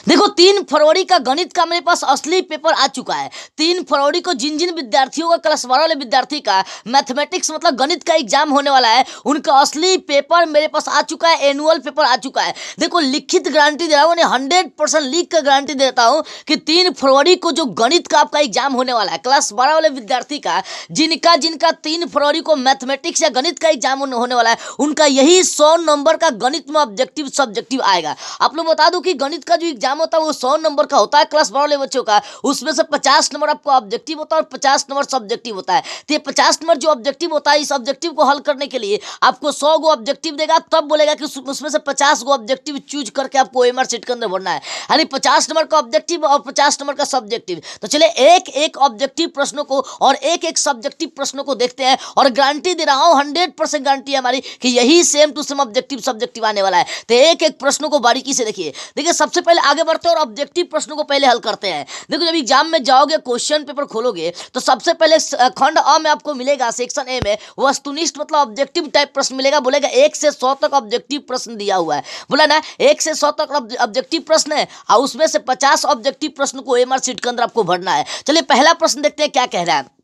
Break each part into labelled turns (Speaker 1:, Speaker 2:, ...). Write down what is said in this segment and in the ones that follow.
Speaker 1: देखो 3 फरवरी का गणित का मेरे पास असली पेपर आ चुका है। 3 फरवरी को जिन जिन विद्यार्थियों का क्लास 12 वाले विद्यार्थी का मैथमेटिक्स मतलब गणित का एग्जाम होने वाला है, उनका असली पेपर मेरे पास आ चुका है, एनुअल पेपर आ चुका है। देखो लिखित गारंटी दे रहा हूँ, 100% लिख कर गारंटी देता हूँ कि 3 फरवरी को जो गणित का आपका एग्जाम होने वाला है क्लास 12 वाले विद्यार्थी का, जिनका जिनका 3 फरवरी को मैथमेटिक्स या गणित का एग्जाम होने वाला है, उनका यही 100 नंबर का गणित में ऑब्जेक्टिव सब्जेक्टिव आएगा। आप लोग बता दूं कि गणित का जो एग्जाम होता है वो 100 नंबर का होता है क्लास 12 वाले बच्चों का। उसमें से 50 नंबर आपको ऑब्जेक्टिव होता है और 50 नंबर सब्जेक्टिव होता है। तो ये 50 नंबर जो ऑब्जेक्टिव होता है, इस ऑब्जेक्टिव को हल करने के लिए आपको 100 गो ऑब्जेक्टिव देगा, तब बोलेगा कि उसमें से 50 गो ऑब्जेक्टिव चूज करके आपको ओएमआर सीट के अंदर भरना है। यानी 50 नंबर का ऑब्जेक्टिव और 50 नंबर का सब्जेक्टिव। तो चलिए एक एक ऑब्जेक्टिव प्रश्नों को और एक एक सब्जेक्टिव प्रश्नों को देखते हैं, और गारंटी दे रहा हूं 100% गारंटी है हमारी कि यही same to same objective subjective आने वाला है। तो एक एक प्रश्नों को बारीकी से देखिए। देखिए सबसे पहले आगे बढ़ते हैं और ऑब्जेक्टिव प्रश्नों को पहले हल करते हैं। देखो जब एग्जाम में जाओगे, क्वेश्चन पेपर खोलोगे, तो सबसे पहले खंड अ में आपको मिलेगा, सेक्शन ए में वस्तुनिष्ठ मतलब ऑब्जेक्टिव टाइप प्रश्न मिलेगा। बोलेगा 1 से 100 तक ऑब्जेक्टिव प्रश्न दिया हुआ है, बोला ना 1 से 100 तक ऑब्जेक्टिव प्रश्न है, और उसमें से 50 ऑब्जेक्टिव प्रश्न को ओएमआर सीट के अंदर आपको भरना है। चलिए पहला प्रश्न देखते हैं क्या कह रहा है।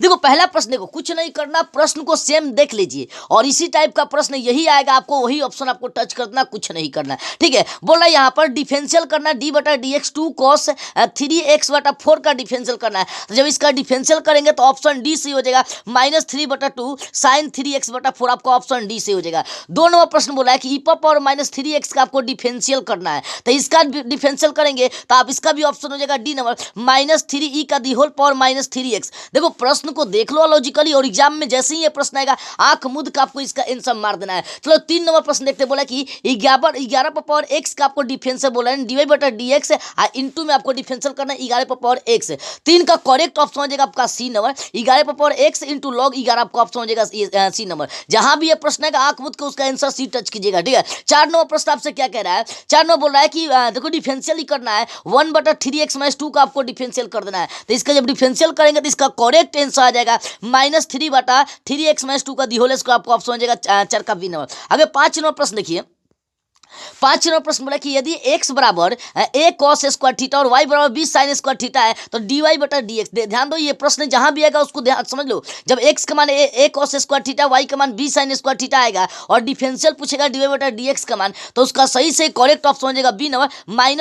Speaker 1: देखो पहला प्रश्न, देखो कुछ नहीं करना, प्रश्न को सेम देख लीजिए और इसी टाइप का प्रश्न यही आएगा, आपको वही ऑप्शन आपको टच करना, कुछ नहीं करना। ठीक है, बोल रहा है यहाँ पर डिफरेंशियल करना डी बटा डी एक्स 2 cos 3x बटा 4 का डिफरेंशियल करना है। तो जब इसका डिफरेंशियल करेंगे तो ऑप्शन डी से हो जाएगा, -3/2 sin 3x बटा 4 आपका ऑप्शन डी से हो जाएगा। 2 नंबर प्रश्न बोला है कि e पावर -3x का आपको डिफरेंशियल करना है, तो इसका डिफरेंशियल करेंगे तो आप इसका भी ऑप्शन हो जाएगा डी नंबर -3e का दी होल पावर -3x। देखो प्रश्न को देख लो लॉजिकली, और एग्जाम में जैसे ही ये प्रश्न आएगा आंख मुद का आपको इसका आंसर मार देना है। चलो 3 नंबर प्रश्न देखते, बोला कि 11 पर पावर x का आपको डिफरेंशियल बोला है dy बटा dx इनटू में आपको डिफरेंशियल करना है 11 पर पावर x। 3 का करेक्ट ऑप्शन हो जाएगा आपका सी नंबर, 11 पर पावर x इंटू लॉग 11 आपका ऑप्शन हो जाएगा सी नंबर। जहां भी ये प्रश्न आएगा आंख मुद के उसका आंसर सी टच कीजिएगा। ठीक है, 4 नंबर प्रश्न आपसे क्या कह रहा है। 4 नंबर बोल रहा है कि देखो डिफरेंशियल ही करना है, 1/3x - 2 का आपको डिफरेंशियल कर देना है। तो इसका जब डिफरेंशियल करेंगे तो इसका करेक्ट आंसर आ जाएगा -3/3x - 2 का दी होल स्क्वायर आपको ऑप्शन हो जाएगा 4 का बी नंबर। आगे 5 नंबर प्रश्न देखिए। 5 नंबर प्रश्न बोला कि यदि x बराबर a cos स्क्वायर थीटा और y बराबर b sin स्क्वायर थीटा है तो dy बटा dx। ध्यान दो ये प्रश्न जहां भी आएगा उसको ध्यान समझ लो। जब x का मान a cos square theta, y का मान b sin स्क्वायर थीटा आएगा और डिफरेंशियल पूछेगा dy बटा dx का मान, तो उसका सही से करेक्ट ऑप्शन हो जाएगा बी नंबर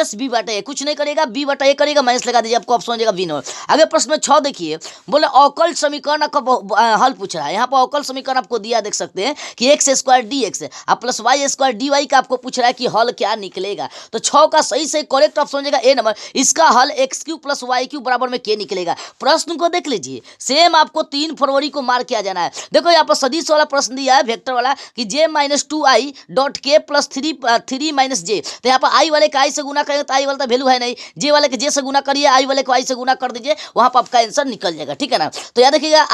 Speaker 1: -b बटा a। कुछ नहीं करेगा, b बटा a करेगा, माइनस लगा दीजिए, आपको ऑप्शन हो जाएगा बी नंबर। आगे प्रश्न 6 देखिए, बोले अवकल समीकरण का हल पूछ रहा है। यहाँ पर अवकल समीकरण आपको दिया, देख सकते हैं कि x square dx plus y square dy का आपको पूछ रहा है कि हल क्या निकलेगा। तो 6 का सही से करेक्ट ऑप्शन हो जाएगा ए नंबर, इसका हल x³ + y³ बराबर में के निकलेगा। प्रश्न को देख लीजिए, सेम आपको 3 फरवरी को मार किया जाना है। देखो यहाँ पर सदिश वाला प्रश्न दिया है, वेक्टर वाला, कि j - 2i dot k plus 3 j। तो यहाँ पर i वाले का i से गुना करेंगे तो i वाला तो वैल्यू है नहीं, j वाले के j से गुना करिए, i वाले को i से गुना कर दीजिए, वहां पर आपका आंसर निकल जाएगा। ठीक है ना। तो याद रखिएगा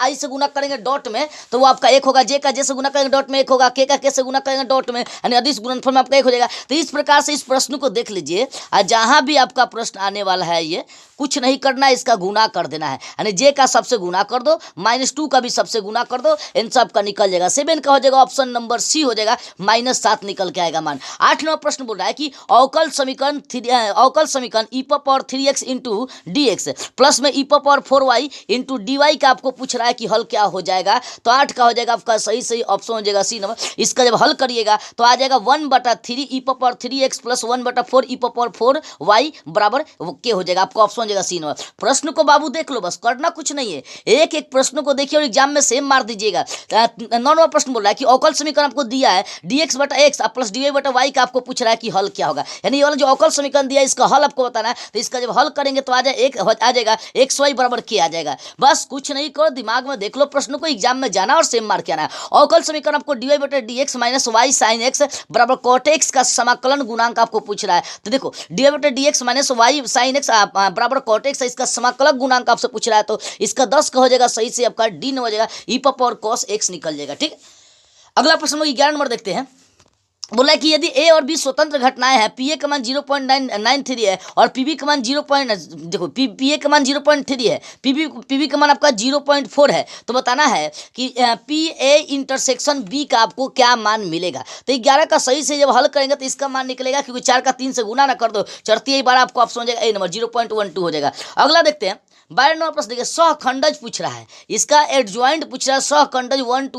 Speaker 1: i से गुना करेंगे डॉट में तो वो आपका 1 होगा, j का j से गुना करेंगे डॉट में 1 होगा, k का k से गुना करेंगे डॉट में, यानी अदिश गुणनफल में आपका 1 हो जाएगा। तो इस प्रकार से इस प्रश्न को देख लीजिए, जहां भी आपका प्रश्न आने वाला है ये कुछ नहीं करना है, इसका गुना कर देना है, यानी j का सबसे गुना कर दो, -2 का भी सबसे गुना कर दो, इन सब का निकल जाएगा। 7 का हो जाएगा ऑप्शन नंबर सी हो जाएगा, -7 निकल के आएगा मान। 8 नंबर प्रश्न बोल रहा है कि अवकल समीकरण e power 3x into dx plus में e power 4y into dy का आपको पूछ रहा है कि हल क्या हो जाएगा। तो 8 का हो जाएगा आपका सही ऑप्शन हो जाएगा सी नंबर। इसका जब हल करिएगा तो आ जाएगा 1/3 e power 3x plus 1/4 e power 4y बराबर के हो जाएगा, आपको ऑप्शन हो जाएगा सी नंबर। प्रश्न को बाबू देख लो, बस करना कुछ नहीं है, एक एक प्रश्न को देखिए और एग्जाम में सेम मार दीजिएगा। 9 नंबर प्रश्न बोल रहा है कि अवकल समीकरण आपको दिया है dx बटा x प्लस dy बटा y का आपको पूछ रहा है कि हल क्या होगा, यानी ये वाला जो अवकल समीकरण दिया है इसका हल आपको बताना है। तो इसका जब हल करेंगे तो आ जाएगा xy बराबर के आ जाएगा। बस कुछ नहीं करो, दिमाग में देख लो प्रश्न को, एग्जाम में जाना और सेम मार के आना है। अवकल समीकरण आपको dy बटा dx minus y sin x बराबर cot x का समाकलन गुणांक आपको पूछ रहा है। तो देखो dy बटा dx minus y sin x बराबर cot x, इसका समाकलन गुणांक आपसे पूछ रहा है, तो इसका 10 का हो जाएगा सही से आपका डी हो जाएगा, e पावर cos x निकल जाएगा। ठीक, अगला प्रश्न 11 नंबर देखते हैं। बोला है कि यदि ए और बी स्वतंत्र घटनाएं हैं, पी ए का मान 0.93 है और पीबी का मान 0. देखो पी ए का मान 0.3 है, पीबी का मान आपका 0.4 है, तो बताना है कि पी ए इंटरसेक्शन बी का आपको क्या मान मिलेगा। तो 11 का सही से जब हल करेंगे तो इसका मान निकलेगा, क्योंकि 4 का 3 से गुना ना कर दो, चढ़ती ही बार आपको ऑप्शन हो जाएगा ए नंबर 0.12 हो जाएगा। अगला देखते हैं 12 नंबर प्रश्न देखिए, सहखंडज पूछ रहा है, इसका एडजॉइंट पूछ रहा है, सहखंडज 1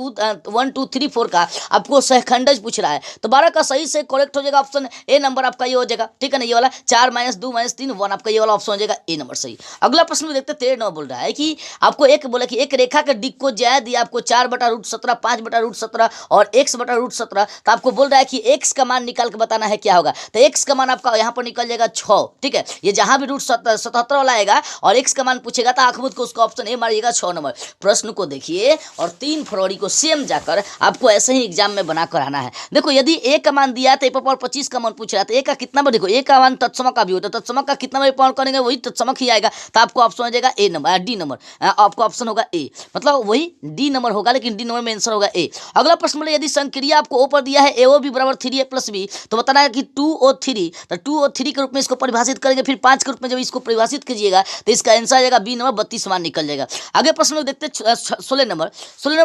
Speaker 1: 2 3 4 का आपको सहखंडज पूछ रहा है। तो 12 का सही से करेक्ट हो जाएगा ऑप्शन ए नंबर आपका ये हो जाएगा, ठीक है ना, ये वाला 4 - 2 - 3 1 आपका ये वाला ऑप्शन हो जाएगा ए नंबर सही। अगला प्रश्न में देखते हैं 13 नंबर बोल रहा है कि आपको एक बोला कि एक रेखा के दिक् को ज्या दिया आपको 4/√17, 5/√17 और x/√17, तो आपको बोल रहा है कि x का मान निकाल के बताना है क्या होगा। तो x का मान आपका यहाँ पर निकल जाएगा 6, ठीक है, ये जहां भी √77 वाला आएगा और x का मान पूछेगा तो आंख मूंद को उसका ऑप्शन ए मारिएगा 6 नंबर। प्रश्न को देखिए और 3 फरवरी को सेम जाकर आपको ऐसे ही एग्जाम में बनाकर आना है। देखो यदि ए का मान दिया तो ए 25 का मान पूछ रहा है, तो ए का कितना बार, देखो ए का मान तत्समक का भी होता है, तत्समक का कितना बार पाउंड करेंगे वही तत्समक ही आएगा, तो आपको ऑप्शन हो जाएगा ए नंबर, डी नंबर, आपको ऑप्शन होगा ए, मतलब वही डी नंबर होगा, लेकिन डी नंबर में आंसर होगा ए। अगला प्रश्न बोले यदि संक्रिया आपको ओ पर दिया है AO B = 3A + B, तो बताना है कि 2O3, तो 2O3 के रूप में इसको परिभाषित करेंगे, फिर 5 के रूप में जब इसको परिभाषित कीजिएगा तो इसका आंसर आ जाएगा बी नंबर 32 मान निकल जाएगा। आगे प्रश्न में देखते हैं 16 नंबर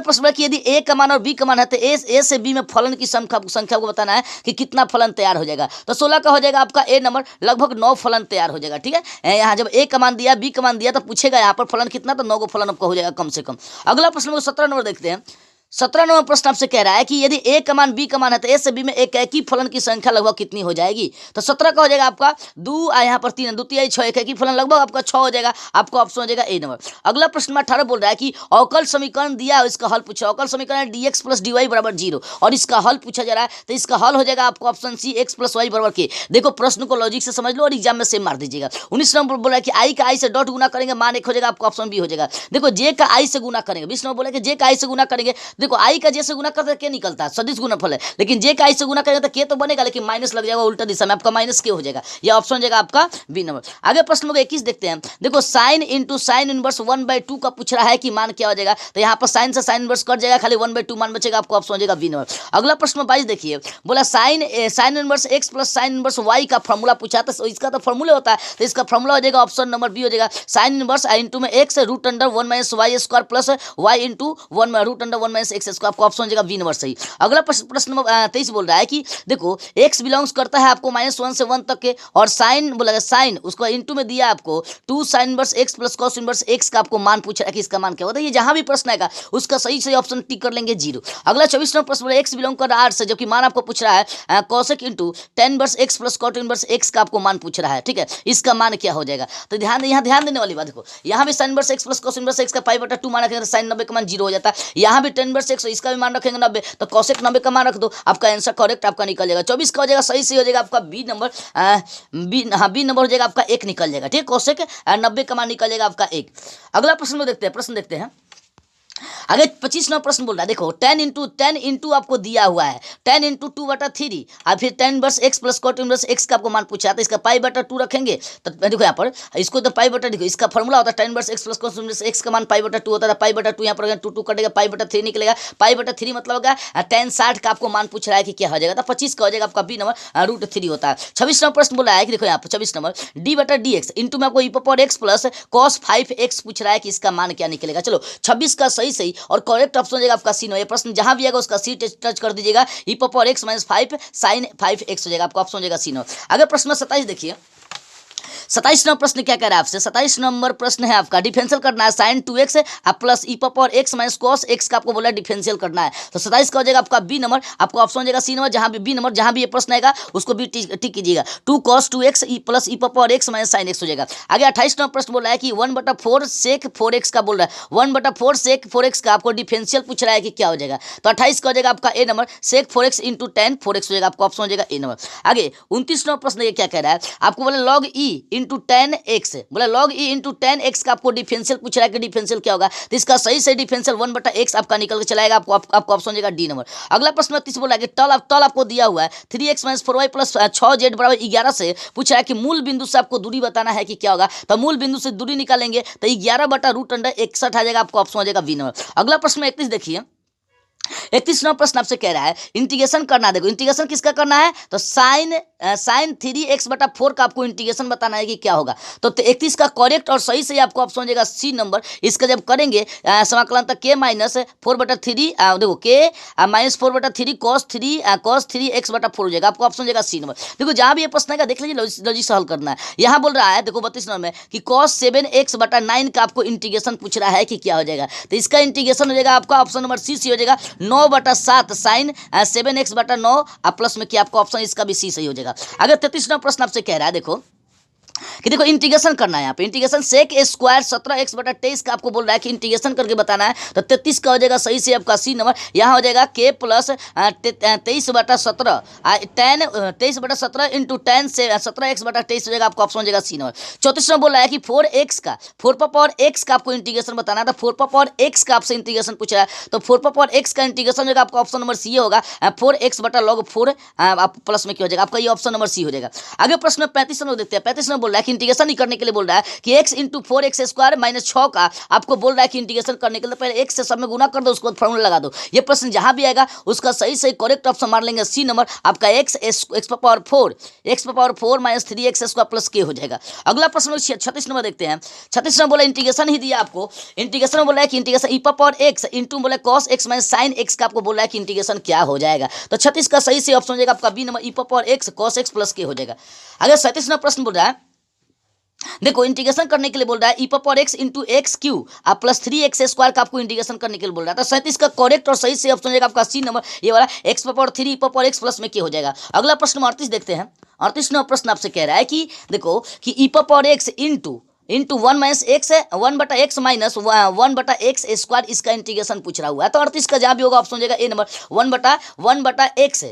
Speaker 1: प्रश्न है कि यदि ए का मान और बी का मान है तो ए से बी में फलन की संख्या को बताना है कि कितना फलन तैयार हो जाएगा। तो 16 का हो जाएगा आपका ए नंबर, लगभग 9 फलन तैयार हो जाएगा, ठीक है। यहाँ जब ए का मान दिया बी का मान दिया तो पूछेगा यहाँ पर फलन कितना, तो 9 को फलन आपका हो जाएगा कम से कम। अगला प्रश्न 17 नंबर देखते हैं। 17 नंबर प्रश्न आपसे कह रहा है कि यदि ए का मान बी का मान है तो ए से बी में एक ही फलन की संख्या लगभग कितनी हो जाएगी। तो 17 का हो जाएगा आपका 2 यहाँ पर 3 द्वितीय 6, एक ही फलन लगभग आपका 6 हो जाएगा, आपको ऑप्शन हो जाएगा ए नंबर। अगला प्रश्न में 18 बोल रहा है कि अवकल समीकरण दिया है, इसका हल पूछा, अवकल समीकरण dx + dy = 0 और इसका हल पूछा जा रहा है, तो इसका हल हो जाएगा आपको option C x + y = k। देखो प्रश्न को लॉजिक से समझ लो और एग्जाम में सेम मार दीजिएगा। 19 नंबर बोला है कि आई का आई से डॉट गुना करेंगे मान 1 हो जाएगा, आपको ऑप्शन बी हो जाएगा। देखो जे का आई से गुना करेंगे, 20 नंबर बोला कि जे का आई से गुना करेंगे, देखो आई का जे से गुना करते क्या निकलता है, सदिश गुणनफल है, लेकिन जे का आई से गुना करेंगे तो के तो बनेगा, लेकिन माइनस लग जाएगा उल्टा दिशा में, आपका माइनस के हो जाएगा, यह ऑप्शन हो जाएगा आपका बी नंबर। आगे प्रश्न नंबर 21 देखते हैं। देखो साइन इंटू साइन इनवर्स 1/2 का पूछ रहा है कि मान क्या हो जाएगा, तो यहाँ पर साइन से साइन इनवर्स कट जाएगा, खाली 1/2 मान बचेगा, आपको ऑप्शन हो जाएगा बी नंबर। अगला प्रश्न 22 देखिए, बोला sine inverse x + sine inverse y का फॉर्मूला पूछा, तो इसका तो फॉर्मूला होता है, तो इसका फॉर्मूला हो जाएगा ऑप्शन नंबर बी हो जाएगा, साइन इनवर्स इंटू में x √1 - y² + y into 1 √1 - x², आपको ऑप्शन हो जाएगा बी नंबर सही। अगला प्रश्न नंबर 23 बोल रहा है कि देखो x बिलोंग्स करता है आपको -1 से 1 तक के, और साइन बोला साइन उसको इंटू में दिया आपको 2 sin inverse x + cos inverse x का आपको मान पूछ रहा है कि इसका मान क्या होता है। ये जहां भी प्रश्न आएगा उसका सही सही ऑप्शन टिक कर लेंगे 0। अगला 24 नंबर प्रश्न x बिलोंग कर रहा है 8 से, जबकि मान आपको पूछ रहा है cosec into tan inverse x + cot inverse x का आपको मान पूछ रहा है, ठीक है, इसका मान क्या हो जाएगा। तो यहाँ ध्यान देने वाली बात, देखो यहाँ भी sin inverse x + cos inverse x का π/2 मान रखेंगे तो sin 90 का मान 0 हो जाता है, यहाँ भी tan इनवर्स x इसका भी मान रखेंगे 90, तो cosec 90 का मान रख दो, आपका आंसर करेक्ट आपका निकल जाएगा। 24 का हो जाएगा सही से हो जाएगा आपका बी नंबर, बी नंबर हो जाएगा आपका 1 निकल जाएगा, ठीक, cosec 90 का मान निकल जाएगा आपका 1। अगला प्रश्न देखते हैं। आगे 25 नंबर प्रश्न बोल रहा है, देखो tan इंटू आपको दिया हुआ है tan इंटू 2/3 और फिर tan inverse x + cot inverse x का आपको मान पूछा है, तो इसका π/2 रखेंगे, तो देखो यहाँ पर इसको तो देखो इसका फॉर्मूला होता है tan inverse x + cot inverse x का मान π/2 होता है, π/2 यहाँ पर 2 कटेगा π/3 निकलेगा, π/3 मतलब होगा tan 60 का आपको मान पूछ रहा है कि क्या हो जाएगा, तो 25 का हो जाएगा आपका बी नंबर √3 होता है। 26 नंबर प्रश्न बोला है कि देखो यहाँ पर 26 नंबर d/dx इंटू में आपको e⁻x + cos 5x पूछ रहा है कि इसका मान क्या निकलेगा। चलो 26 का सही और करेक्ट ऑप्शन हो जाएगा आपका सी। ये प्रश्न जहां भी आएगा उसका सी टच कर दीजिएगा, e⁻x - 5 sin 5x हो जाएगा, आपका ऑप्शन हो जाएगा सी। अगर प्रश्न 27 देखिए, 27 नंबर प्रश्न क्या कह रहा है आपसे, 27 नंबर प्रश्न है आपका डिफरेंशियल करना है sin 2x plus e⁻x - cos x का आपको बोला डिफरेंशियल करना है, तो 27 का हो जाएगा आपका बी नंबर, आपको ऑप्शन हो जाएगा सी नंबर, जहां भी बी नंबर जहां भी ये प्रश्न आएगा उसको भी टिक कीजिएगा, 2 cos 2x plus e⁻x - sin x हो जाएगा। आगे 28 नंबर प्रश्न बोला है कि 1/4 sec 4x का बोल रहा है, 1/4 sec 4x का आपको डिफरेंशियल पूछ रहा है कि क्या हो जाएगा, तो 28 का हो जाएगा आपका A number sec 4x into tan 4x हो जाएगा, आपको ऑप्शन हो जाएगा ए नंबर। आगे 29 नंबर प्रश्न ये क्या कह रहा है, आपको बोला log e into tan x, बोला log e into tan x का आपको डिफरेंशियल पूछ रहा है कि डिफरेंशियल क्या होगा, तो इसका सही से डिफरेंशियल 1/x आपका निकल के चलाएगा, आपको ऑप्शन हो जाएगा डी नंबर। अगला प्रश्न 30 बोला कि तल आपको दिया हुआ है 3x - 4y प्लस 6z = 11 से पूछ रहा है कि मूल बिंदु से आपको दूरी बताना है कि क्या होगा, तो मूल बिंदु से दूरी निकालेंगे तो 11/√61 आ जाएगा, आपको ऑप्शन हो जाएगा बी नंबर। अगला प्रश्न 31 देखिए, 31वां प्रश्न आपसे कह रहा है इंटीग्रेशन करना है। देखो इंटीग्रेशन किसका करना है, तो साइन 3x/4 का आपको इंटीग्रेशन बताना है कि क्या होगा। तो 31 का करेक्ट और सही से आपको ऑप्शन हो जाएगा सी नंबर। इसका जब करेंगे समाकलन तक के माइनस 4/3 देखो के माइनस 4/3 cos 3 x/4 हो जाएगा। आपको ऑप्शन हो जाएगा सी नंबर। देखो जहां भी ये प्रश्न आएगा देख लीजिए लॉजिक से हल करना है। यहाँ बोल रहा है देखो 32 नंबर में कि cos 7x/9 का आपको इंटीग्रेशन पूछ रहा है कि क्या हो जाएगा। तो इसका इंटीग्रेशन हो जाएगा आपका ऑप्शन नंबर सी हो जाएगा 9/7 साइन 7x/9 प्लस में क्या आपका ऑप्शन इसका भी सी सही हो जाएगा। अगर 33वां प्रश्न आपसे कह रहा है देखो कि देखो इंटीग्रेशन करना है। यहाँ पे इंटीग्रेशन सेक स्क्वायर 17x/23 का आपको बोल रहा है कि इंटीग्रेशन करके बताना है। तो 33 का हो जाएगा सही से आपका सी नंबर। यहाँ हो जाएगा के प्लस 23/17 10 23/17 इंटू 10 से 17x/23 हो जाएगा। आपका ऑप्शन हो जाएगा सी नंबर। 34वां बोल रहा है कि 4x का 4x का आपको इंटीग्रेशन बताना है। तो 4x का आपसे इंटीग्रेशन पूछ रहा है। तो 4x का इंटीग्रेशन हो जाएगा आपका ऑप्शन नंबर सी होगा 4x/log4 आप प्लस में क्या हो जाएगा आपका ये ऑप्शन नंबर सी हो जाएगा। आगे प्रश्न 35 नंबर देखते हैं। 35 नंबर बोल रहा है कि इंटीग्रेशन ही करने के लिए बोल रहा है कि x इंटू 4x² माइनस 6 का आपको बोल रहा है कि इंटीग्रेशन करने के लिए पहले x से सब में गुना कर दो, उसके बाद फॉर्मूला लगा दो। ये प्रश्न जहां भी आएगा उसका सही सही करेक्ट ऑप्शन मार लेंगे सी नंबर। आपका x/4 माइनस 3x² प्लस के हो जाएगा। अगला प्रश्न 36 नंबर देखते हैं। 36 नंबर बोला इंटीग्रेशन ही दिया आपको। इंटीग्रेशन में बोला है कि इंटीग्रेशन e⁻x इंटू बोला cos x minus sine x का आपको बोल रहा है कि इंटीग्रेशन क्या हो जाएगा। तो 36 का सही से ऑप्शन हो जाएगा आपका B number e⁻x cos x plus के हो जाएगा। अगर 37 नंबर प्रश्न बोल रहा है देखो इंटीग्रेशन करने के लिए बोल रहा है e⁻x into x Q plus 3x² का आपको इंटीग्रेशन करने के लिए बोल रहा है। तो 37 का करेक्ट और सही से ऑप्शन हो जाएगा आपका सी नंबर ये वाला x⁻3 e⁻x प्लस में क्या हो जाएगा। अगला प्रश्न 38 देखते हैं। 38 नंबर प्रश्न आपसे कह रहा है कि देखो कि e⁻x into 1/x minus 1/x² इसका इंटीग्रेशन पूछ रहा हुआ है। तो 38 का जहाँ भी होगा ऑप्शन हो जाएगा ए नंबर 1/x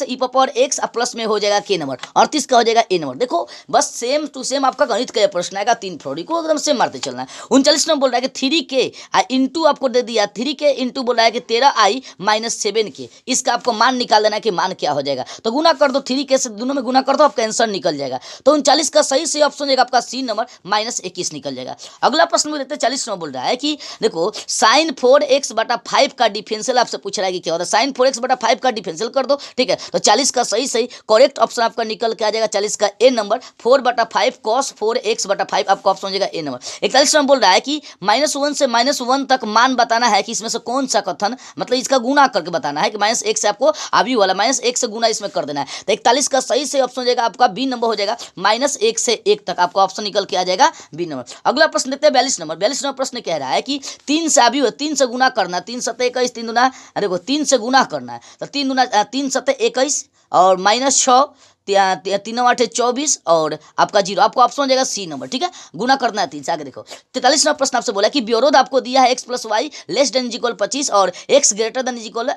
Speaker 1: e⁻x प्लस में हो जाएगा के नंबर। 38 का हो जाएगा ए नंबर। देखो बस सेम टू सेम आपका गणित का प्रश्न आएगा 3 फरवरी को एकदम सेम मारते चलना है। 39 नंबर बोल रहा है कि 3k इंटू आपको दे दिया 3k इंटू बोल रहा है कि 13i माइनस 7k इसका आपको मान निकाल देना है कि मान क्या हो जाएगा। तो गुना कर दो 3k से दोनों में गुना कर दो आपका आंसर निकल जाएगा। तो 39 का सही से ऑप्शन हो जाएगा आपका सी नंबर -21 निकल जाएगा। अगला प्रश्न में देखते हैं 40 नंबर बोल रहा है कि देखो sin 4x/5 का डिफरेंशियल आपसे पूछ रहा है कि क्या होता है। sin 4x/5 का डिफरेंशियल कर दो ठीक है। तो 40 का सही करेक्ट ऑप्शन आपका निकल के आ जाएगा 40 का ए नंबर 4/5 cos 4x/5 आपका ऑप्शन हो जाएगा ए नंबर। 41 नंबर बोल रहा है कि -1 से -1 तक मान बताना है कि इसमें से कौन सा कथन मतलब इसका गुना करके बताना है कि -1 से आपको अभी वाला -1 से गुना इसमें कर देना है। तो 41 का सही से ऑप्शन हो जाएगा आपका बी नंबर हो जाएगा -1 से 1 तक आपका ऑप्शन निकल के आ जाएगा बी नंबर। अगला प्रश्न देखते हैं 42 नंबर। 42 नंबर प्रश्न कह रहा है कि 3 से अभी 3 से गुना करना 3 सत्ते 21 3 दूना देखो 3 से गुना करना है। तो 3 सत्ते 21 और -6 3 8 24 और आपका 0 आपको ऑप्शन हो जाएगा सी नंबर ठीक है। गुना करना है 3 से। आगे देखो 43 नंबर प्रश्न आपसे बोला कि विरोध आपको दिया है x + y less than equal 25 और x greater than equal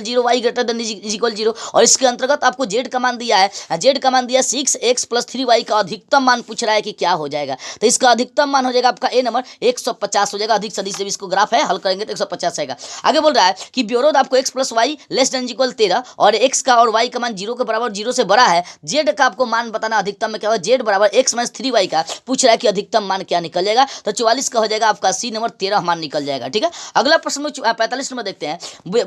Speaker 1: 0 y greater than equal 0 और इसके अंतर्गत आपको z का मान दिया है 6x + 3y का अधिकतम मान पूछ रहा है कि क्या हो जाएगा। तो इसका अधिकतम मान हो जाएगा आपका ए नंबर 150 हो जाएगा। अधिक सदिश जब इसको ग्राफ है हल करेंगे तो 150 आएगा। आगे बोल रहा है कि विरोध आपको x + y less than equal 13 और x का और y का मान 0 के बराबर 0 से बड़ा है। z का आपको मान बताना अधिकतम में क्या होगा z बराबर x - 3y का पूछ रहा है कि अधिकतम मान क्या निकल जाएगा। तो 44 का हो जाएगा आपका सी नंबर 13 मान निकल जाएगा ठीक है। अगला प्रश्न में 45 नंबर देखते हैं।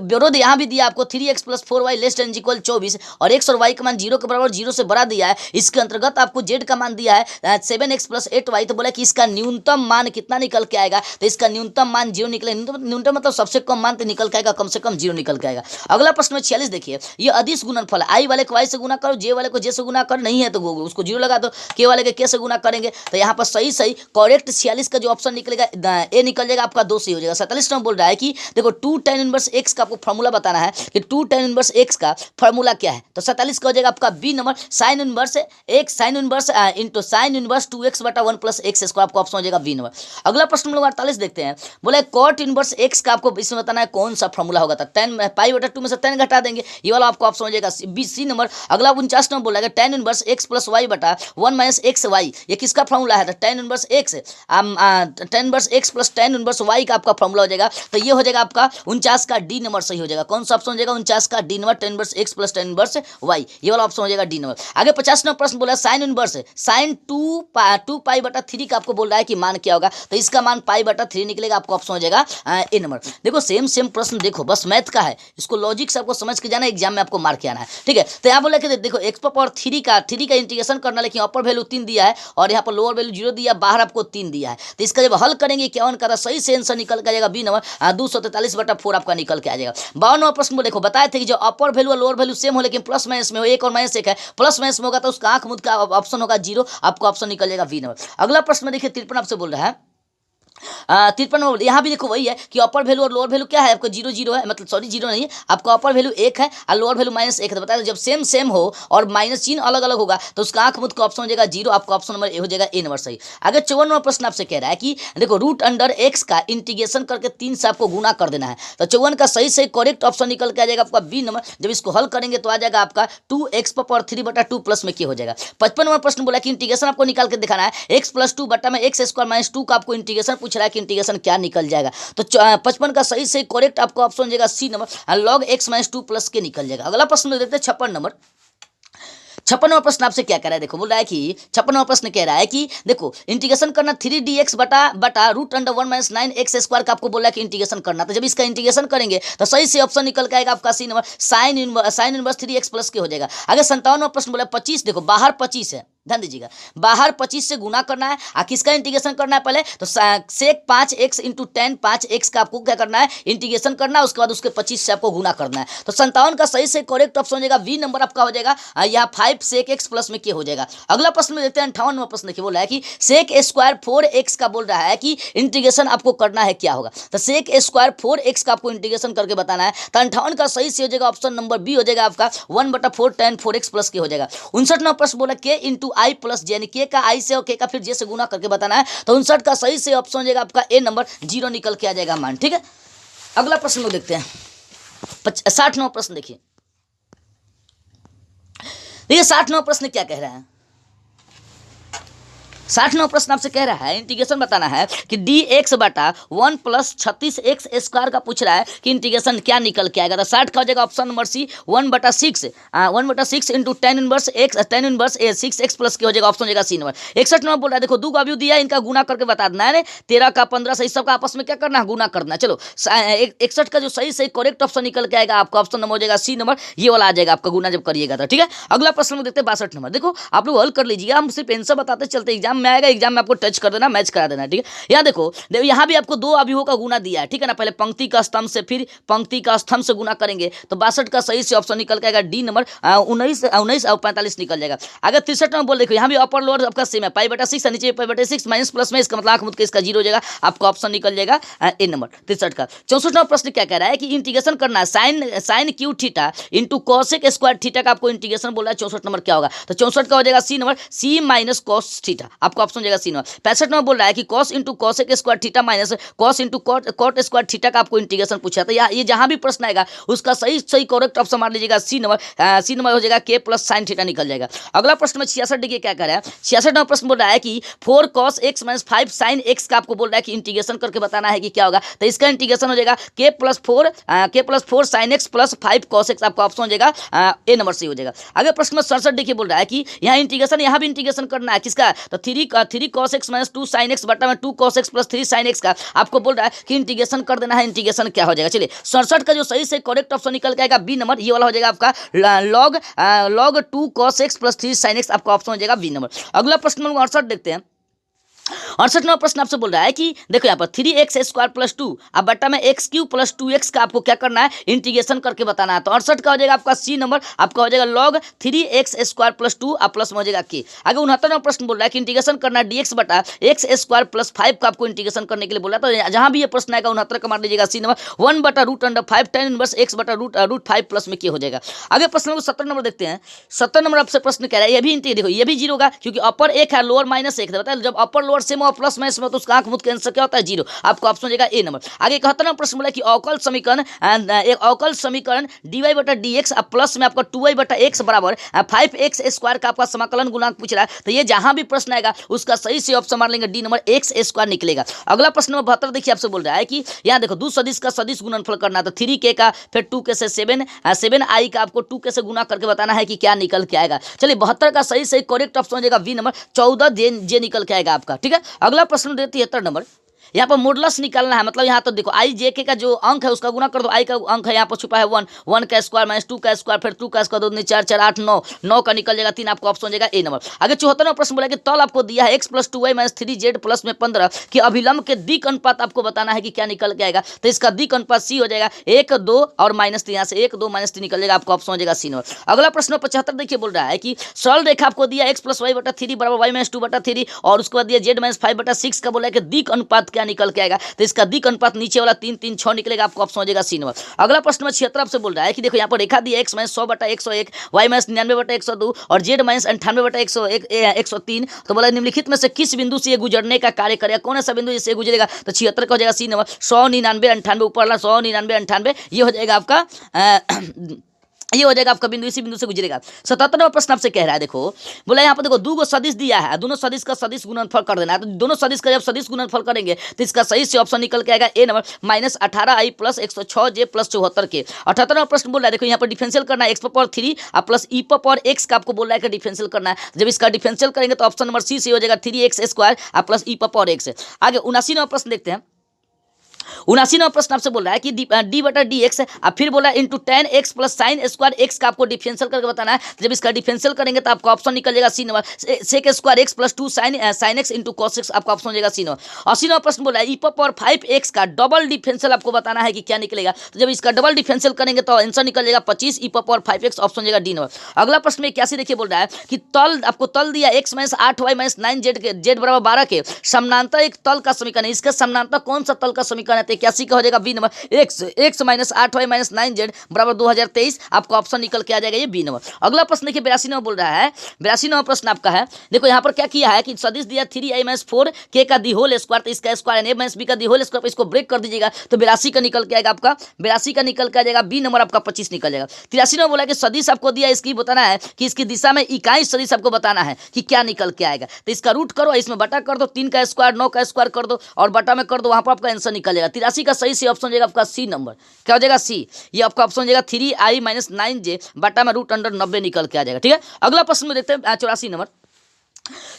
Speaker 1: विरोध यहाँ भी दिया आपको 3x + 4y less than equal 24 और x और y का मान 0 के बराबर 0 से बड़ा दिया है। इसके अंतर्गत आपको z का मान दिया है 7x + 8y। तो बोला कि इसका न्यूनतम मान कितना निकल के आएगा। तो इसका न्यूनतम मान 0 निकले। न्यूनतम मतलब सबसे कम मान तो निकल के आएगा कम से कम 0 निकल के आएगा। अगला प्रश्न में 46 देखिए ये अदिश गुणनफल आई वाले को y से गुना करो जे वाले को जे से गुना कर नहीं है तो उसको 0 लगा दो के वाले के से गुना करेंगे। तो यहाँ पर सही करेक्ट 46 का जो ऑप्शन निकलेगा ए निकल जाएगा आपका 2 से हो जाएगा। 47 नंबर बोल रहा है कि देखो 2 tan इनवर्स x का आपको फॉर्मूला बताना है कि 2 tan इनवर्स x का फॉर्मूला क्या है। तो 47 का हो जाएगा आपका B number sin inverse into sin inverse 2x/1 + x² आपको ऑप्शन हो जाएगा बी नंबर। अगला प्रश्न नंबर 48 देखते हैं। बोले cot इनवर्स x का आपको इसमें बताना है कौन सा फॉर्मूला होगा। tan π/2 में से tan घटा देंगे ये वाला आपको ऑप्शन हो जाएगा बी सी नंबर। अगला 49 नंबर बोला tan inverse x plus y बटा 1 माइनस एक्स वाई, ये किसका फॉर्मूला है? Tan inverse x, tan inverse x plus tan inverse y का आपका फॉर्मूला हो जाएगा। तो ये हो जाएगा आपका 49 का डी नंबर सही हो जाएगा। कौन सा ऑप्शन हो जाएगा? 49 का D number, tan inverse x plus tan inverse y, ये वाला ऑप्शन हो जाएगा डी नंबर। आगे 50 नंबर प्रश्न बोला साइन इनवर्स, साइन 2 पाई बटा 3 का आपको बोल रहा है कि मान क्या होगा? तो इसका मान पाई बटा 3 निकलेगा, आपको ऑप्शन हो जाएगा ए नंबर। देखो सेम प्रश्न देखो, बस मैथ का है, इसको लॉजिक से आपको समझ के जाना, एग्जाम में आपको मार के आना है, ठीक है। तो यहाँ बोला कि देखो एक्स पावर 3 का इंटीग्रेशन करना, लेकिन अपर वैल्यू 3 दिया है और यहाँ पर लोअर वैल्यू 0 दिया, बाहर आपको 3 दिया है। तो इसका जब हल करेंगे क्या का सही से आंसर निकल के आ जाएगा बी नंबर 243/4 आपका निकल के आ जाएगा। 52 नंबर प्रश्न में देखो बताए थे कि जो अपर वैल्यू और लोअर वैल्यू सेम हो, लेकिन प्लस माइनस में हो, एक और माइनस एक है, प्लस माइनस में होगा तो उसका आंख मुद का ऑप्शन होगा 0, आपको ऑप्शन निकल जाएगा बी नंबर। अगला प्रश्न में देखिए 53 आपसे बोल रहा है 53 नंबर, यहाँ भी देखो वही है कि अपर वैल्यू और लोअर वैल्यू क्या है? आपको 0 0 है, मतलब सॉरी 0 नहीं है, आपका अपर वैल्यू 1 है और लोअर वैल्यू -1 है। तो बताया जब सेम हो और माइनस चिन्ह अलग अलग होगा तो उसका आंख मुद का ऑप्शन हो जाएगा 0, आपका ऑप्शन नंबर ए हो जाएगा ए नंबर सही। आगे 54 नंबर प्रश्न आपसे कह रहा है कि देखो रूट अंडर एक्स का इंटीग्रेशन करके 3 से आपको गुना कर देना है। तो 54 का सही करेक्ट ऑप्शन निकल के आ जाएगा आपका बी नंबर। जब इसको हल करेंगे तो आ जाएगा आपका 2x पावर 3/2 प्लस में क्या हो जाएगा। 55 नंबर प्रश्न बोला कि इंटीग्रेशन आपको निकाल के दिखाना है, x प्लस 2 बटा में x स्क्वायर माइनस 2 का आपको इंटीग्रेशन पूछ रहा है कि इंटीग्रेशन क्या निकल जाएगा। तो 55 का सही करेक्ट आपको ऑप्शन हो जाएगा C number, log x minus 2 plus के निकल जाएगा। अगला प्रश्न देखते हैं 56 नंबर। 56वां प्रश्न आपसे क्या कह रहा है? देखो बोल रहा है कि 56वां प्रश्न कह रहा है कि देखो इंटीग्रेशन करना 3dx बटा root under 1 minus 9x square का आपको बोला है कि इंटीग्रेशन करना। तो जब इसका इंटीग्रेशन करेंगे तो सही से ऑप्शन निकल के आएगा आपका C number, sine inverse 3x plus के हो जाएगा। आगे 57वां प्रश्न बोला 25, देखो बाहर 25 है, ध्यान दीजिएगा, बाहर 25 से गुना करना है और किसका इंटीग्रेशन करना है? पहले तो सेक 5x इंटू 10 5x का आपको क्या करना है? इंटीग्रेशन करना है, उसके बाद उसके 25 से आपको गुना करना है। तो 57 का सही करेक्ट ऑप्शन हो जाएगा वी नंबर आपका हो जाएगा, यहाँ 5 सेक x प्लस में क्या हो जाएगा। अगला प्रश्न में देखते हैं 58 नंबर प्रश्न देखिए, बोल रहा है कि सेक स्क्वायर 4x का बोल रहा है कि इंटीग्रेशन आपको करना है क्या होगा। तो सेक स्क्वायर 4x का आपको इंटीग्रेशन करके बताना है। तो 58 का सही से हो जाएगा ऑप्शन नंबर बी हो जाएगा आपका 1/4 tan 4x प्लस के हो जाएगा। 59 नंबर प्रश्न बोला के इंटू आई प्लस जे, यानी के का आई से और के का फिर जे से गुना करके बताना है। तो 59 का सही से ऑप्शन हो जाएगा आपका ए नंबर, 0 निकल के आ जाएगा मान, ठीक है। अगला प्रश्न लोग देखते हैं 60 नंबर प्रश्न देखिए 60 नंबर प्रश्न क्या कह रहा है? 60 नंबर प्रश्न आपसे कह रहा है इंटीग्रेशन बताना है कि dx बटा 1 प्लस 36x स्क्वायर का पूछ रहा है कि इंटीग्रेशन क्या निकल के आएगा। तो 60 का हो जाएगा option number C 1/6 into tan inverse 6x plus के हो जाएगा, ऑप्शन हो जाएगा सी नंबर। 61 नंबर बोल रहा है देखो दो अवयव दिया है, इनका गुना करके बता देना है, 13 का 15 से इस सब का आपस में क्या करना है? गुना करना है। चलो 61 का जो सही करेक्ट ऑप्शन निकल के आएगा आपका ऑप्शन नंबर हो जाएगा सी नंबर, ये वाला आ जाएगा आपका गुना जब करिएगा तो, ठीक है। अगला प्रश्न में देखते हैं 62 नंबर। देखो आप लोग हल कर लीजिएगा, हम सिर्फ आंसर बताते चलते, एग्जाम में आएगा, एग्जाम में आपको टच कर देना, मैच करा देना, ठीक है। यहाँ देखो यहाँ भी आपको दो अवयवों का गुना दिया है, ठीक है ना। पहले पंक्ति का स्तंभ से फिर पंक्ति का स्तंभ से गुना करेंगे तो 62 का सही से ऑप्शन निकल के आएगा डी नंबर 19 और 45 निकल जाएगा। अगर 63 नंबर बोल देखो यहाँ भी अपर लोअर आपका सेम है, पाई/6 नीचे पाई/6 माइनस प्लस में, इसका मतलब आंख मुद के इसका 0 हो जाएगा, आपका ऑप्शन निकल जाएगा ए नंबर 63 का। 64 नंबर प्रश्न क्या कह रहा है कि इंटीग्रेशन करना है साइन क्यू theta into cosec square theta का आपको इंटीग्रेशन बोला है। 64 नंबर क्या होगा? तो 64 का हो जाएगा सी नंबर, सी माइनस कॉस थीटा, आपका ऑप्शन हो जाएगा सी नंबर। 65 नंबर बोल रहा है कि cos into cosec square theta minus cos into cot square theta का आपको इंटीग्रेशन पूछा था। ये जहां भी प्रश्न आएगा उसका सही करेक्ट ऑप्शन मान लीजिएगा सी नंबर हो जाएगा के प्लस साइन थीटा निकल जाएगा। अगला प्रश्न में 66 देखिए क्या कर रहा है। 66 नंबर प्रश्न बोल रहा है कि 4 cos x minus 5 sin x का आपको बोल रहा है कि इंटीग्रेशन करके बताना है कि क्या होगा। तो इसका इंटीग्रेशन हो जाएगा के plus 4 sin x plus 5 cos x, आपका ऑप्शन हो जाएगा ए नंबर सी हो जाएगा। अगले प्रश्न में 67 देखिए बोल रहा है कि यहाँ इंटीग्रेशन यहाँ भी इंटीग्रेशन करना है किसका? तो 3 cos x minus 2 sin x बटा में 2 cos x plus 3 sin x का आपको बोल रहा है कि इंटीग्रेशन कर देना है। इंटीग्रेशन क्या हो जाएगा? चलिए 67 का जो सही करेक्ट ऑप्शन निकल के आएगा बी नंबर, ये वाला हो जाएगा आपका log 2 cos x plus 3 sin x, आपका ऑप्शन हो जाएगा बी नंबर। अगला प्रश्न नंबर 68 देखते हैं। 68 नंबर प्रश्न आपसे बोल रहा है कि देखो यहाँ पर 3x स्क्वायर प्लस 2 अब बट्टा में x क्यू प्लस 2x का आपको क्या करना है? इंटीग्रेशन करके बताना है। तो 68 का हो जाएगा आपका सी नंबर, आपका हो जाएगा log 3x स्क्वायर प्लस 2 अब प्लस में हो जाएगा के। आगे 69 नंबर प्रश्न बोल रहा है कि इंटीग्रेशन करना है dx बटा x स्क्वायर प्लस 5 का आपको इंटीग्रेशन करने के लिए बोला। तो जहां भी ये प्रश्न आएगा 69 का मान लीजिएगा C number 1/√5 tan inverse x बटा रूट 5 प्लस में के हो जाएगा। आगे प्रश्न नंबर 70 नंबर देखते हैं। 70 नंबर आपसे प्रश्न कह रहा है, ये भी देखो ये भी 0 होगा क्योंकि अपर 1 है लोअर -1 है। बताया जब अपर लोअर सेम और प्लस माइनस में तो उसका आंख मुद के आंसर क्या होता है 0। आपको ऑप्शन हो जाएगा ए नंबर। आगे 71वां प्रश्न बोला कि अवकल समीकरण एक अवकल समीकरण dy बटा dx प्लस में आपका 2y बटा x बराबर 5x स्क्वायर का आपका समाकलन गुणांक पूछ रहा है। तो ये जहां भी प्रश्न आएगा उसका सही से ऑप्शन मार लेंगे डी नंबर x स्क्वायर निकलेगा। अगला प्रश्न नंबर 72 देखिए आपसे बोल रहा है कि यहाँ देखो दो सदिश का सदिश गुणनफल करना है। तो 3k का फिर 2k से 7i का आपको 2k से गुना करके बताना है कि क्या निकल के आएगा। चलिए 72 का सही सही करेक्ट ऑप्शन हो जाएगा बी नंबर 14 जे निकल के आएगा आपका। ठीक है, अगला प्रश्न 73 नंबर। यहाँ पर मॉडुलस निकालना है, मतलब यहाँ तो देखो आई जे के का जो अंक है उसका गुना कर दो। आई का अंक है यहाँ पर छुपा है 1, 1 का स्क्वायर माइनस 2 का स्क्वायर फिर 2 का स्क्वायर 2 4 4 8 9 9 का निकल जाएगा 3। आपको ऑप्शन हो जाएगा ए नंबर। आगे 74वां प्रश्न बोला कि तल आपको दिया है x plus 2y minus 3z plus में 15 कि अभिलंब के दिक अनुपात आपको बताना है कि क्या निकल के आएगा। तो इसका दिक अनुपात सी हो जाएगा 1 2 और माइनस 3, यहाँ से 1 2 माइनस 3 निकल जाएगा। आपको ऑप्शन हो जाएगा सी नंबर। अगला प्रश्न 75 देखिए बोल रहा है कि सरल रेखा आपको दिया x प्लस वाई बटा 3 बराबर y माइनस 2 बटा 3 और उसके बाद दिया z माइनस 5 बटा 6 का बोला है कि दिक अनुपात क्या निकल के आएगा। तो इसका दिक अनुपात नीचे वाला 3 3 6 निकलेगा। आपको ऑप्शन हो जाएगा सी नंबर। अगला प्रश्न में 76 आपसे बोल रहा है कि देखो यहाँ पर रेखा दी है x माइनस 100 बटा 101 y माइनस 99 बटा 102 और z माइनस 98 बटा 103। तो बोला निम्नलिखित में से किस बिंदु से ये गुजरने का कार्य करेगा, कौन सा बिंदु इससे गुजरेगा। तो 76 का हो जाएगा सी नंबर 100 99 98 ऊपर वाला 100 99 98 ये हो जाएगा आपका ये हो जाएगा आपका बिंदु, इसी बिंदु से गुजरेगा। 77वां प्रश्न आपसे कह रहा है, देखो बोला यहाँ पर देखो दो सदिश दिया है, दोनों सदिश का सदिश गुणनफल कर देना है। तो दोनों सदिश का जब सदिश गुणनफल करेंगे तो इसका सही से ऑप्शन निकल के आएगा A number minus 18i plus 106j plus 74 के। 78वां प्रश्न बोल रहा है देखो यहाँ पर डिफरेंशियल करना है x पर पावर 3 और प्लस e पर पावर x का आपको बोल रहा है कि डिफरेंशियल करना है। जब इसका डिफरेंशियल करेंगे तो ऑप्शन नंबर सी से हो जाएगा 3x स्क्वायर और प्लस e पर पावर x। आगे 79वां प्रश्न देखते हैं। 79वां प्रश्न आपसे बोल रहा है कि डी बटा डी एक्स अब फिर बोला into ten x plus sine square x का आपको डिफरेंशियल करके बताना है। जब इसका डिफरेंशियल करेंगे तो आपको ऑप्शन निकल जाएगा C number sec square x plus 2 sine x into cos x. आपका ऑप्शन हो जाएगा सी नंबर। 80वां प्रश्न बोला है ई पावर 5x का डबल डिफरेंशियल आपको बताना है कि क्या निकलेगा। तो जब इसका डबल डिफरेंशियल करेंगे तो आंसर निकल जाएगा 25 ई पावर 5x। ऑप्शन हो जाएगा डी नंबर। अगला प्रश्न में 81 देखिए बोल रहा है कि तल आपको तल दिया x minus 8y minus 9z के z बराबर 12 के समानांतर एक तल का समीकरण है। इसका समानांतर कौन सा तल का समीकरण है। 81 का हो जाएगा B number x minus 8y minus 9z बराबर 2023। आपका ऑप्शन निकल के आ जाएगा ये बी नंबर। अगला प्रश्न देखिए 82 नंबर बोल रहा है। 82 नंबर प्रश्न आपका है, देखो यहाँ पर क्या किया है कि सदिश दिया 3i माइनस 4k का दी होल स्क्वायर, तो इसका स्क्वायर है a माइनस b का दी होल स्क्वायर, इसको ब्रेक कर दीजिएगा तो 82 का निकल के आएगा। आपका 82 का निकल के आ जाएगा बी नंबर। आपका 25 निकल जाएगा। 83 नंबर बोला कि सदिश आपको दिया, इसकी बताना है कि इसकी दिशा में इकाई सदिश आपको बताना है कि क्या निकल के आएगा। तो इसका रूट करो, इसमें बटा कर दो, 3 का स्क्वायर 9 का स्क्वायर कर दो और बटा में कर दो, वहां पर आपका आंसर निकल जाएगा। 83 का सही से ऑप्शन हो जाएगा आपका सी नंबर। क्या हो जाएगा सी, ये आपका ऑप्शन हो जाएगा 3i माइनस 9j बटा में रूट अंडर 90 निकल के आ जाएगा। ठीक है, अगला प्रश्न में देखते हैं 84 नंबर।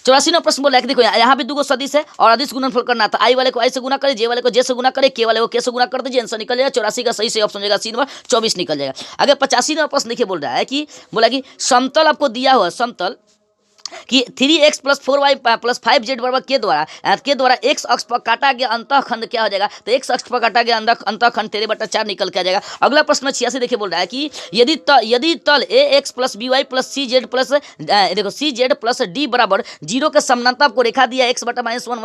Speaker 1: 84 नंबर प्रश्न बोला है कि देखो यहाँ भी दो सदिश है और अदिश गुणनफल करना था। आई वाले को आई से गुना करे, जे वाले को जे से गुना करे, के वाले को के से गुना कर दीजिए, आंसर निकल जाएगा। 84 का सही से ऑप्शन हो जाएगा सी नंबर 24 निकल जाएगा। अगर 85 नंबर प्रश्न देखिए बोल रहा है कि बोला कि समतल आपको दिया हुआ समतल कि 3x plus 4y plus 5z बराबर के द्वारा x अक्ष पर काटा गया अंतःखंड क्या हो जाएगा। तो x अक्ष पर काटा गया अंतःखंड 13/4 निकल के आ जाएगा। अगला प्रश्न में 86 देखिए बोल रहा है कि यदि तल ax plus by plus cz plus देखो cz प्लस d बराबर 0 के समानांतर आपको रेखा दिया x बटा -1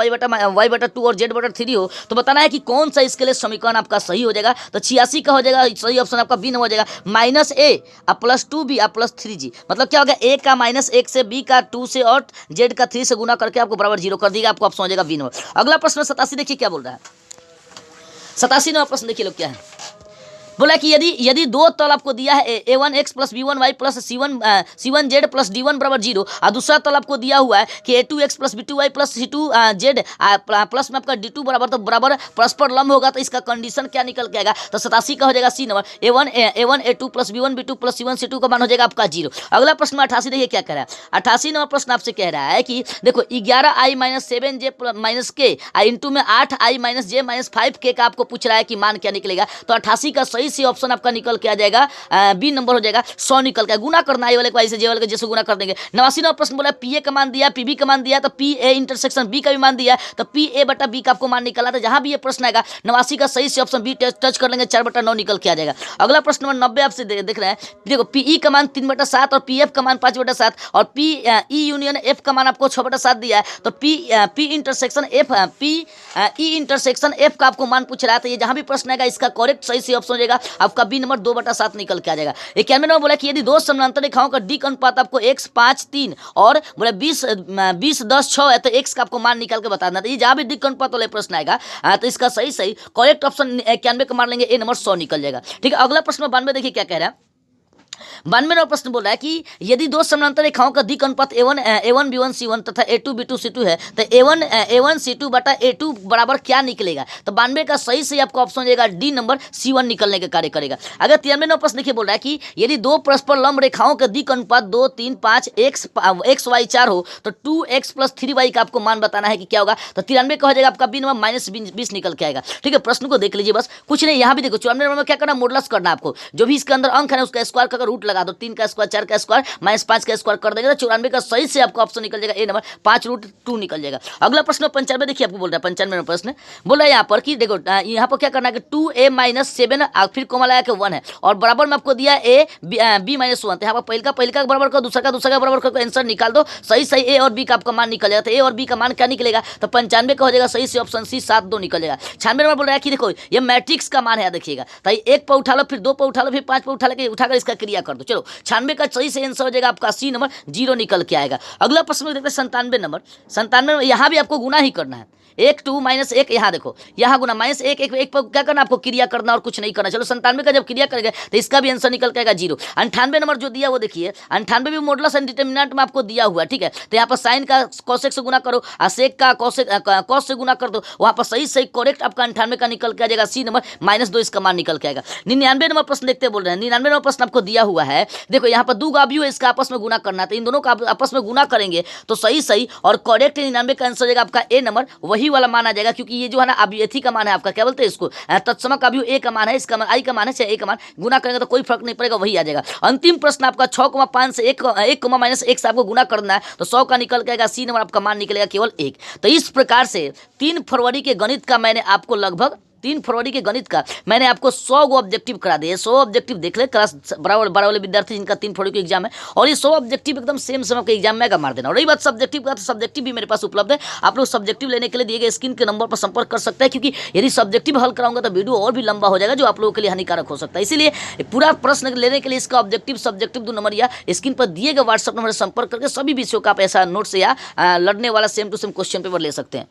Speaker 1: y बटा 2 और z बटा 3 हो, तो बताना है कि कौन सा इसके लिए समीकरण आपका सही हो जाएगा। तो 86 का हो जाएगा सही ऑप्शन आपका बी हो जाएगा -a plus 2b plus 3g। मतलब क्या हो गया, a का -1 से b का 2 से और z का 3 से गुना करके आपको बराबर 0 कर देगा। आपको ऑप्शन हो जाएगा बी नंबर। अगला प्रश्न 87 देखिए क्या बोल रहा है। 87 नंबर प्रश्न देखिए लोग क्या है, बोला कि यदि दो तल आपको दिया है a1x plus b1y plus c1z plus d1 बराबर 0 और दूसरा तल आपको दिया हुआ है कि a2x plus b2y plus c2z plus में आपका d2 बराबर, तो बराबर परस्पर लंब होगा, तो इसका कंडीशन क्या निकल के आएगा। तो 87 का हो जाएगा C number a1 a2 plus b1 b2 plus c1 c2 का मान हो जाएगा आपका 0। अगला प्रश्न 88 देखिए क्या कह रहा है। 88 नंबर प्रश्न आपसे कह रहा है कि देखो 11i माइनस 7j माइनस के इंटू में 8i minus j minus 5k का आपको पूछ रहा है कि मान क्या निकलेगा। तो 88 का सही से ऑप्शन आपका निकल के आ जाएगा बी नंबर हो जाएगा 100 निकल के। गुना करना है वाले को ऐसे जे वाले को जैसे गुना कर देंगे। 89 नंबर प्रश्न बोला पी ए का मान दिया, पीबी का मान दिया, तो पी ए इंटरसेक्शन बी का भी मान दिया, तो पी ए बटा बी का आपको मान निकालना था। जहां भी ये प्रश्न आएगा 89 का सही से ऑप्शन बी टच कर लेंगे, 4/9 निकल के आ जाएगा। अगला प्रश्न नंबर 90 आपसे देख रहे हैं, देखो पीई का मान 3/7 और पी एफ का मान 5/7 और पी ई यूनियन एफ का मान आपको 6/7 दिया है। तो पी इंटरसेक्शन एफ का आपको मान पूछ रहा है। तो ये जहां भी प्रश्न आएगा इसका करेक्ट सही से ऑप्शन हो जाएगा जाएगा आपका बी नंबर 2/7 निकल के आ जाएगा। 91 नंबर बोला कि यदि दो समानांतर रेखाओं का डी का अनुपात आपको x 5 3 और बोला 20 10 6 है तो x का आपको मान निकाल के बता देना। तो ये जहां भी डी का अनुपात वाला प्रश्न आएगा तो इसका सही करेक्ट ऑप्शन 91 का मान लेंगे, ए नंबर 100 निकल जाएगा। ठीक है, अगला प्रश्न 92 देखिए क्या कह रहा है। 92 नंबर प्रश्न बोल रहा है कि यदि दो समानांतर रेखाओं का दिक् अनुपात a1 b1 c1 तथा a2 b2 c2 है तो a1 c2 बटा a2 बराबर क्या निकलेगा। तो 92 का सही आपका ऑप्शन हो जाएगा डी नंबर c1 निकलने का कार्य करेगा। अगर 93 नंबर प्रश्न देखिए बोल रहा है कि यदि दो परस्पर लंब रेखाओं का दिक् अनुपात 2 3 5 x y 4 हो तो 2x + 3y का आपको मान बताना है कि क्या होगा। तो 93 का हो जाएगा आपका बी नंबर -20 निकल के आएगा। ठीक है, प्रश्न को देख लीजिए, बस कुछ नहीं, यहाँ भी देखो 94 नंबर में क्या करना, मॉडुलस करना आपको, जो भी इसके अंदर अंक है उसका स्क्वायर का रूट लगा दो, 3 का स्क्वायर 4 का स्क्वायर -5 का स्क्वायर कर देंगे तो 94 का सही से आपका ऑप्शन निकल जाएगा, ए नंबर 5√2 निकल जाएगा। अगला प्रश्न 95 देखिए आपको बोल रहा है, 95 नंबर प्रश्न बोल रहा है यहाँ पर कि देखो यहाँ पर क्या करना है कि 2a - 7 फिर कोमा लगा के 1 है और बराबर में आपको दिया a b - 1। तो यहाँ पर पहले का बराबर करो, दूसरा का बराबर करो, आंसर निकाल दो, सही ए और बी का आपका मान निकल जाएगा। तो ए और बी का मान क्या निकलेगा, तो 95 का हो जाएगा सही से ऑप्शन सी 7 2 निकल जाएगा। 96 नंबर बोल रहा है कि देखो ये मैट्रिक्स का मान है, देखिएगा तो 1 पर उठा लो, फिर 2 पर उठा लो, फिर 5 पर उठाकर इसका क्रिया कर दो। चलो 96 का सही से आंसर हो जाएगा आपका सी नंबर 0 निकल के आएगा। अगला प्रश्न देखते हैं 97 नंबर। 97 में यहाँ भी आपको गुना ही करना है, 1 2 -1 यहाँ देखो, यहाँ गुना -1 1 पर क्या करना, आपको क्रिया करना और कुछ नहीं करना। चलो 97 का जब क्रिया करेंगे तो इसका भी आंसर निकल के आएगा 0। 98 नंबर जो दिया वो देखिए, 98 भी मॉडुलस एंड डिटरमिनेंट में आपको दिया हुआ, ठीक है। तो यहाँ पर साइन का कोसेक से गुना करो और सेक का कॉस से गुना कर दो, वहाँ पर सही करेक्ट आपका 98 का निकल के आ जाएगा, सी नंबर -2 इसका मान निकल के आएगा। 99 नंबर प्रश्न देखते बोल रहे हैं, 99 नंबर प्रश्न आपको दिया हुआ है, देखो यहाँ पर 2 अवयव है, इसका आपस में गुना करना है, तो इन दोनों का आपस में गुना करेंगे तो सही और करेक्ट 99 का आंसर हो जाएगा आपका ए नंबर, वही वाला मान आ जाएगा, क्योंकि ये जो है ना अभियथी का मान है आपका, क्या बोलते हैं इसको, तत्समक अवयव ए का मान है, इसका मान आई का मान है, चाहे ए का मान गुना करेंगे तो कोई फर्क नहीं पड़ेगा, वही आ जाएगा। अंतिम प्रश्न आपका 6,5 से 1 -1 से आपको गुना करना है तो 100 का निकल के आएगा, सी नंबर आपका मान निकलेगा केवल 1। तो इस प्रकार से 3 फरवरी के गणित का मैंने आपको लगभग 3 फरवरी के गणित का मैंने आपको 100 गो ऑब्जेक्टिव करा दिए। 100 ऑब्जेक्टिव देख ले, क्लास बराबर वाले विद्यार्थी जिनका 3 फरवरी को एग्जाम है, और ये 100 ऑब्जेक्टिव एकदम सेम समय के एग्जाम में मार देना। और रही बात सब्जेक्टिव का, तो सब्जेक्टिव भी मेरे पास उपलब्ध है, आप लोग सब्जेक्टिव लेने के लिए दिए गए स्क्रीन के नंबर पर संपर्क कर सकते हैं, क्योंकि यदि सब्जेक्टिव हल कराऊंगा तो वीडियो और भी लंबा हो जाएगा, जो आप लोगों के लिए हानिकारक हो सकता है। इसीलिए पूरा प्रश्न लेने के लिए इसका ऑब्जेक्टिव सब्जेक्टिव 2 नंबर या स्क्रीन पर दिए गए व्हाट्सएप नंबर से संपर्क करके सभी विषयों का आप ऐसा नोट्स या लड़ने वाला same to same question paper ले सकते हैं।